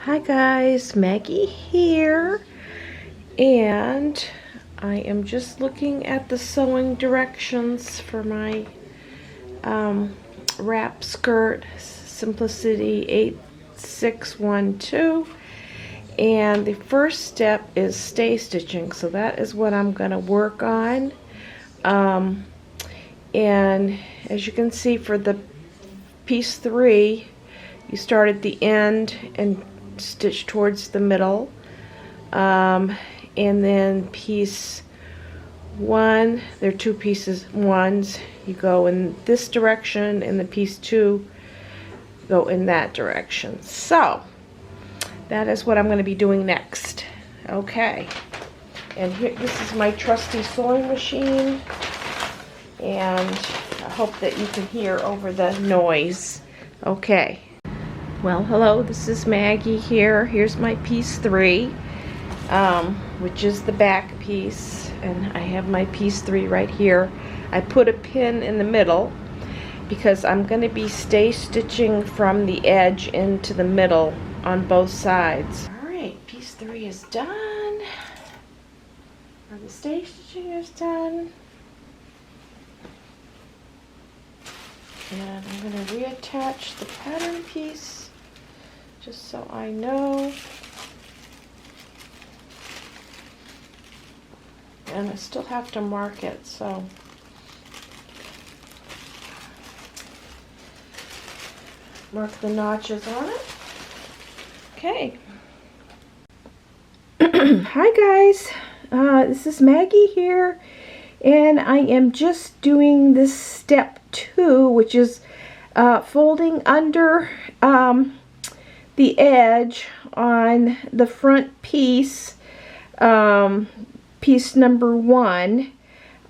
Hi guys, Maggie here, and I am just looking at the sewing directions for my wrap skirt, Simplicity 8612, and the first step is stay stitching, so that is what I'm going to work on. And as you can see, for the piece 3, you start at the end and stitch towards the middle, and then piece 1, there are 2 pieces ones, you go in this direction, and the piece 2 go in that direction. So that is what I'm going to be doing next. Okay, and here, this is my trusty sewing machine, and I hope that you can hear over the noise. Okay. Well, hello, this is Maggie here. Here's my piece 3, which is the back piece, and I have my piece 3 right here. I put a pin in the middle because I'm going to be stay stitching from the edge into the middle on both sides. Alright, piece 3 is done. Now the stay stitching is done. And I'm going to reattach the pattern piece, just so I know. And I still have to mark it, so mark the notches on it. Okay. Hi guys, this is Maggie here, and I am just doing this step 2, which is folding under the edge on the front piece, piece number 1,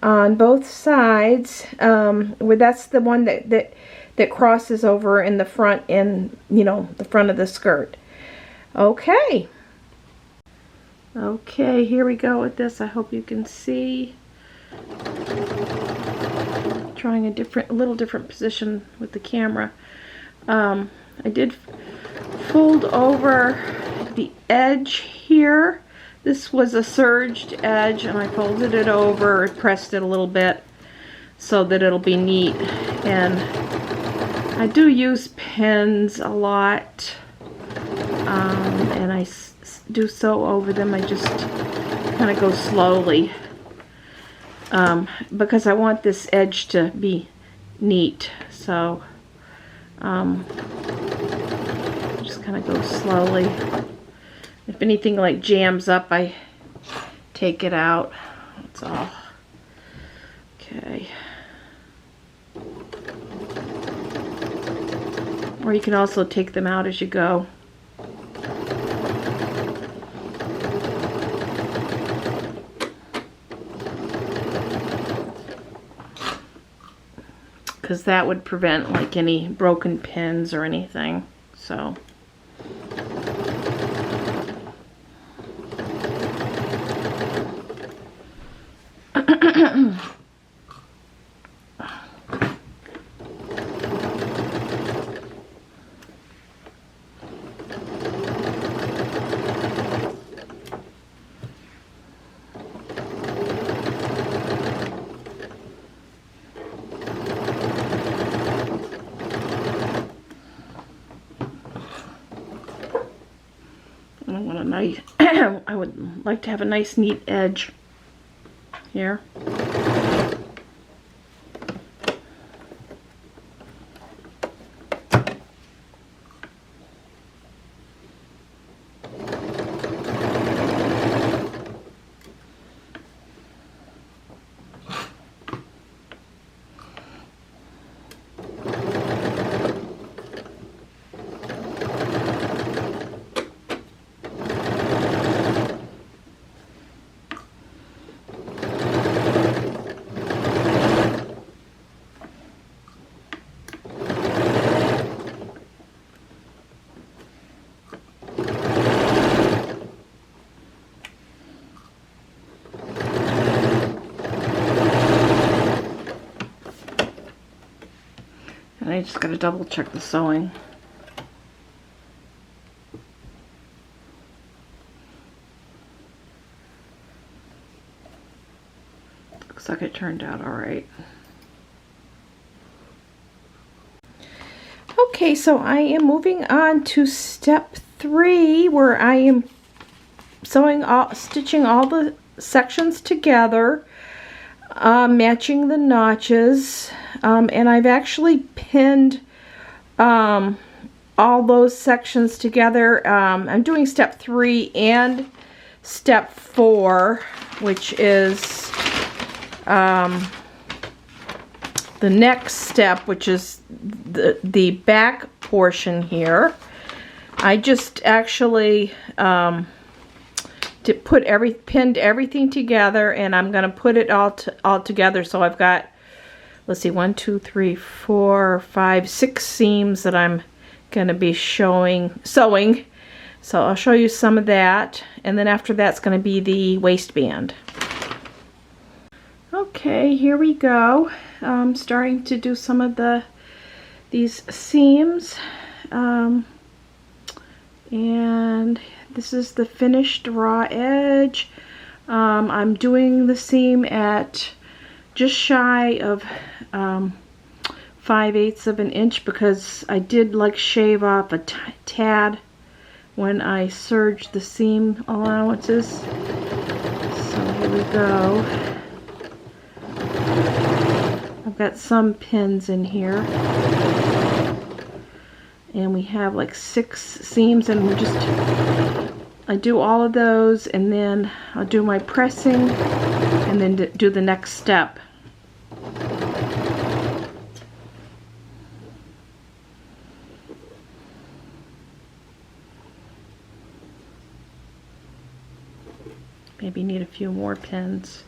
on both sides, where that's the one that crosses over in the front, and the front of the skirt. Okay, here we go with this. I hope you can see. Trying a little different position with the camera. I did fold over the edge here. This was a serged edge, and I folded it over, pressed it a little bit so that it'll be neat. And I do use pins a lot, and I do sew over them. I just kind of go slowly, because I want this edge to be neat. So just kind of go slowly. If anything like jams up, I take it out. That's all. Okay. Or you can also take them out as you go. Because that would prevent like any broken pins or anything. So I want a nice I would like to have a nice neat edge here. And I just gotta double check the sewing. looks like it turned out all right. Okay, so I am moving on to step 3, where I am stitching all the sections together, matching the notches, and I've actually pinned all those sections together. I'm doing step 3 and step 4, which is the next step, which is the back portion here. I just actually pinned everything together, and I'm going to put it all together. So I've got, let's see, 1, 2, 3, 4, 5, 6 seams that I'm going to be sewing. So I'll show you some of that, and then after that's going to be the waistband. Okay, here we go. I'm starting to do some of these seams, and this is the finished raw edge. I'm doing the seam at just shy of 5/8 of an inch, because I did like shave off a tad when I serged the seam allowances. So here we go. I've got some pins in here, and we have like 6 seams, and I do all of those, and then I'll do my pressing, and then do the next step. Maybe need a few more pins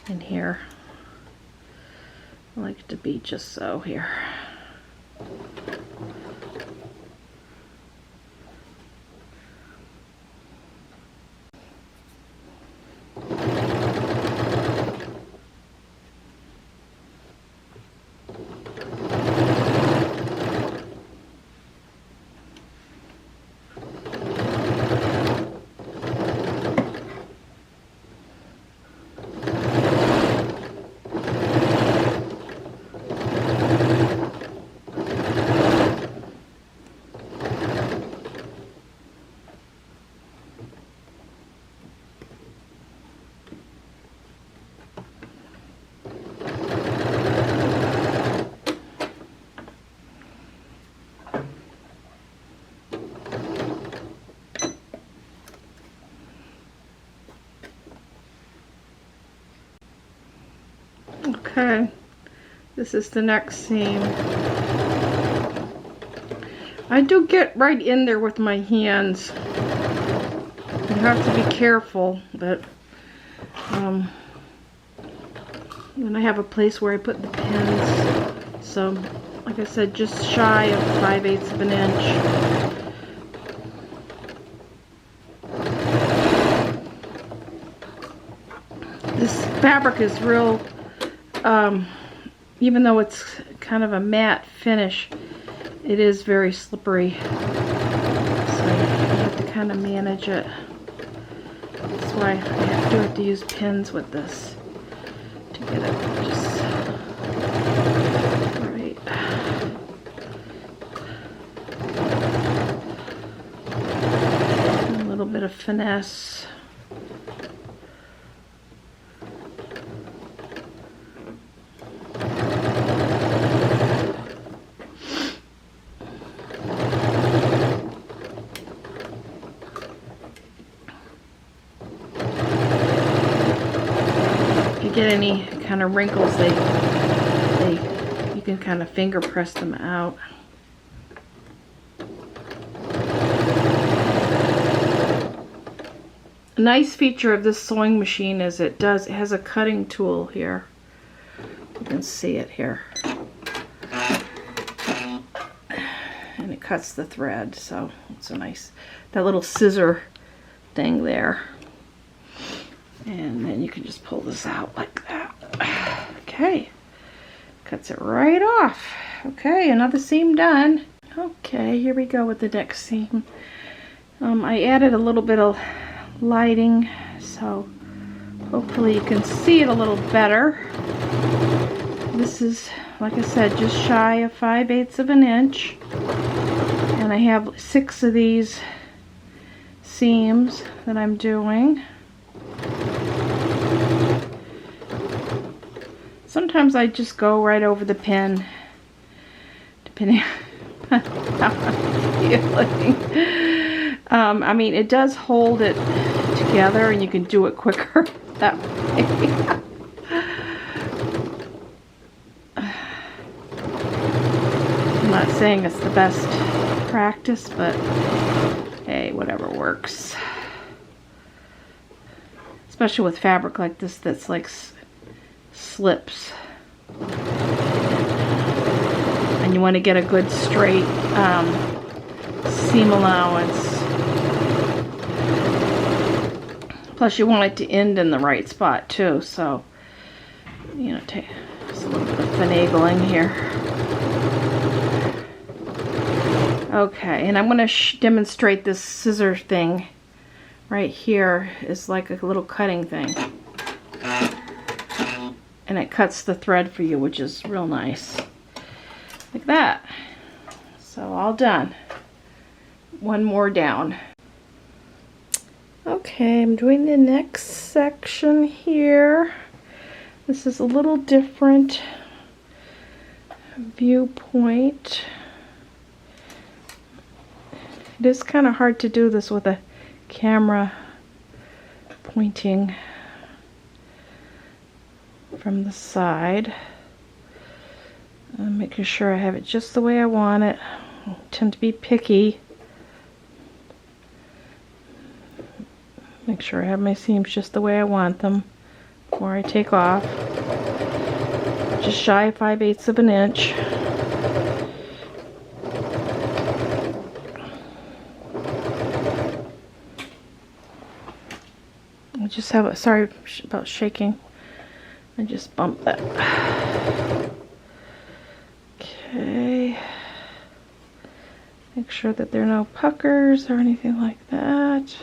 in here. I like it to be just so here. Okay, this is the next seam. I do get right in there with my hands. You have to be careful, but and I have a place where I put the pins. So, like I said, just shy of 5/8 of an inch. This fabric is real, even though it's kind of a matte finish, it is very slippery. So you have to kind of manage it. That's why I have to use pins with this to get it just right. A little bit of finesse. Get any kind of wrinkles, you can kind of finger press them out. A nice feature of this sewing machine is it has a cutting tool here. You can see it here, and it cuts the thread, so it's a nice, that little scissor thing there. And then you can just pull this out like that. Okay, cuts it right off. Okay, another seam done. Okay, here we go with the next seam. I added a little bit of lighting, so Hopefully you can see it a little better. This is, like I said, just shy of 5/8 of an inch. And I have 6 of these seams that I'm doing. Sometimes I just go right over the pin, depending on how I'm feeling. I mean, it does hold it together, and you can do it quicker that way. I'm not saying it's the best practice, but hey, whatever works. Especially with fabric like this that's like slips. And you want to get a good straight seam allowance. Plus you want it to end in the right spot too, so you know, take just a little bit of finagling here. Okay, and I'm going to demonstrate this scissor thing right here. Is like a little cutting thing. And it cuts the thread for you, which is real nice. Like that. So all done. One more down. Okay, I'm doing the next section here. This is a little different viewpoint. It is kind of hard to do this with a camera pointing from the side. I'm making sure I have it just the way I want it. I tend to be picky. Make sure I have my seams just the way I want them before I take off. Just shy of 5/8 of an inch. I just have a, sorry about shaking. I just bumped that. Okay. Make sure that there are no puckers or anything like that.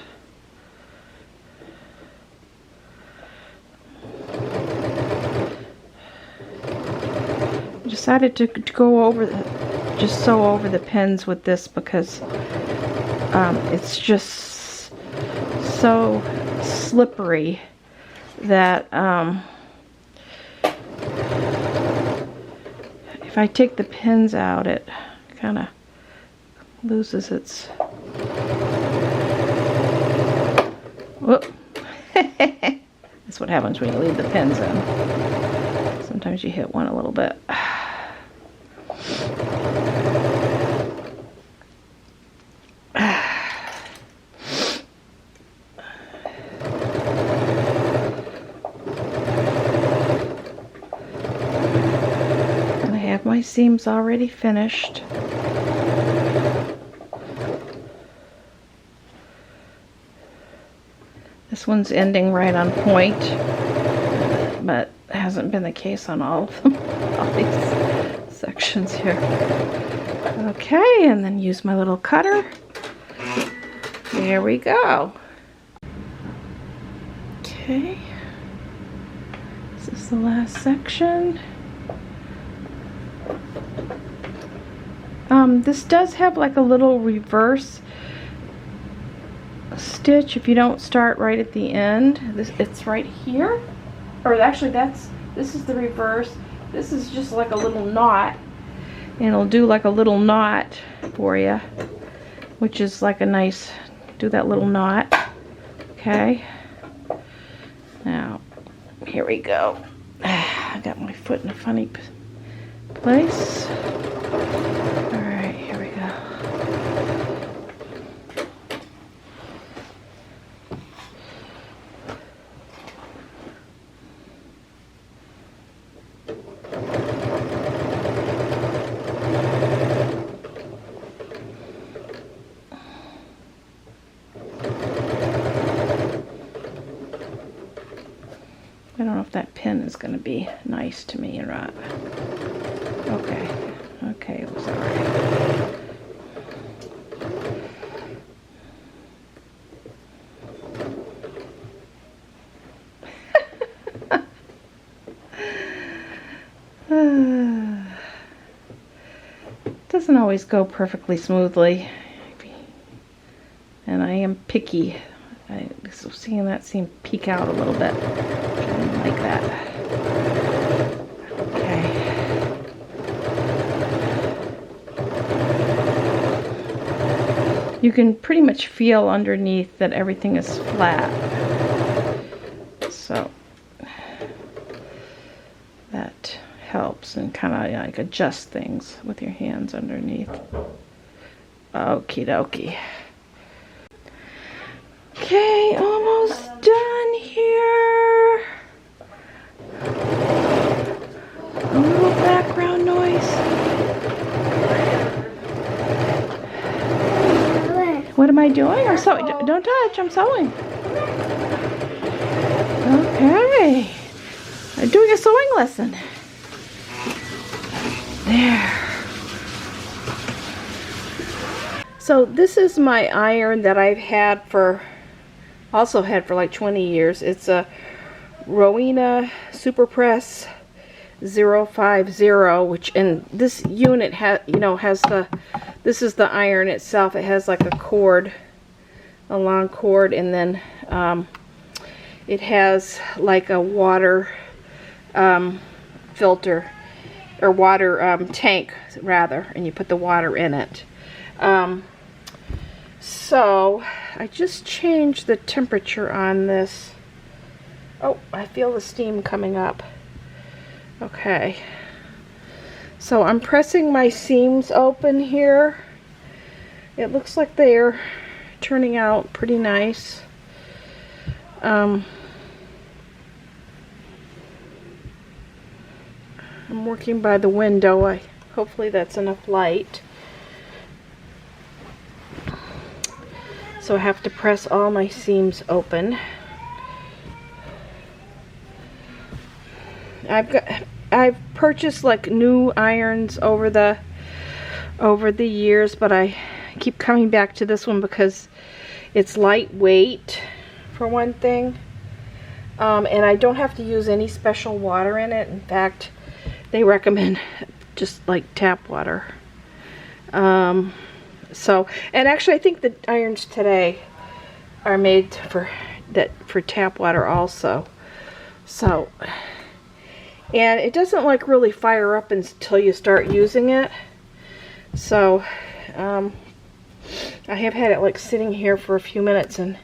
I decided to go over just sew over the pins with this because it's just so slippery that if I take the pins out, it kind of loses its... Whoop. That's what happens when you leave the pins in. Sometimes you hit one a little bit. My seam's already finished. This one's ending right on point, but it hasn't been the case on all of them, all these sections here. Okay, and then use my little cutter. There we go. Okay, this is the last section. This does have like a little reverse stitch if you don't start right at the end. It's right here, or actually this is the reverse. This is just like a little knot, and it'll do like a little knot for you, which is like a nice, do that little knot. Okay, now here we go. I got my foot in a funny place. Alright, here we go. I don't know if that pin is going to be nice to me or not. Okay, it was alright. doesn't always go perfectly smoothly, and I am picky. So seeing that seam peek out a little bit, I didn't like that. Okay. You can pretty much feel underneath that everything is flat. So that helps, and kind of like adjust things with your hands underneath. Okie dokie. Okay, almost done here. A little background noise. What am I doing? I'm sewing. Don't touch, I'm sewing. Okay. I'm doing a sewing lesson. There. So this is my iron that I've also had for like 20 years. It's a Rowena Superpress 050, which, and this unit has this is the iron itself. It has like a long cord, and then it has like a water filter, or water tank rather, and you put the water in it. So I just changed the temperature on this. Oh, I feel the steam coming up. Okay, so I'm pressing my seams open here. It looks like they're turning out pretty nice. I'm working by the window. Hopefully that's enough light. So I have to press all my seams open. I've purchased like new irons over the years, but I keep coming back to this one because it's lightweight for one thing, and I don't have to use any special water in it. In fact, they recommend just like tap water. So, and actually I think the irons today are made for tap water also. So, and it doesn't like really fire up until you start using it. So I have had it like sitting here for a few minutes, and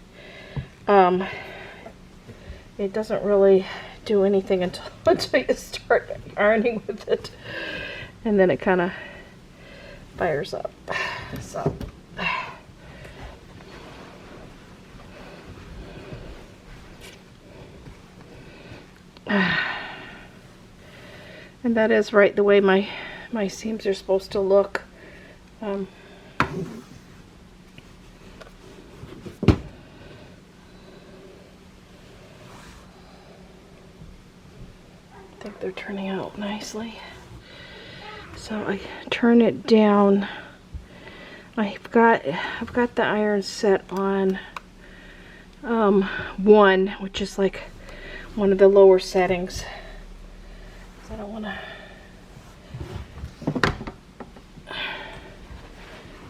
it doesn't really do anything until you start ironing with it, and then it kind of fires up. So and that is right the way my seams are supposed to look. I think they're turning out nicely. So I turn it down. I've got the iron set on 1, which is like one of the lower settings. I don't want to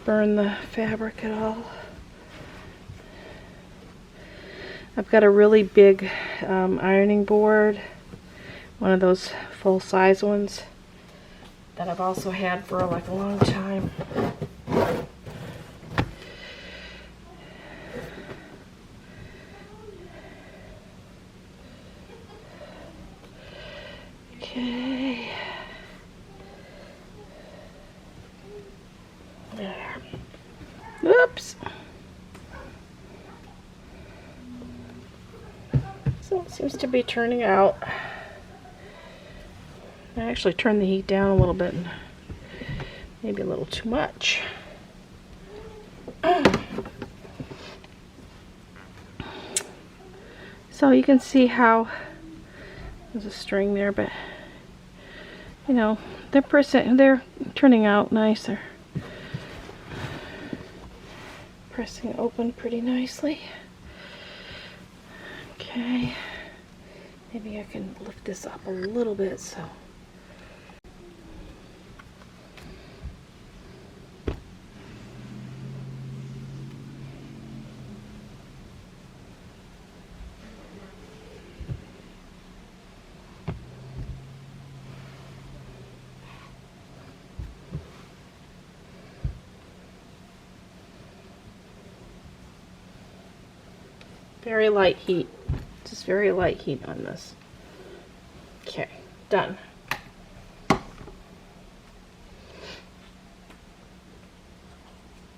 burn the fabric at all. I've got a really big ironing board, one of those full-size ones that I've also had for like a long time. Okay. There. Oops. So it seems to be turning out. I actually turned the heat down a little bit, and maybe a little too much. So you can see how there's a string there, but you know, they're turning out nice. They're pressing open pretty nicely. Okay, maybe I can lift this up a little bit so. Very light heat. Just very light heat on this. Okay, done.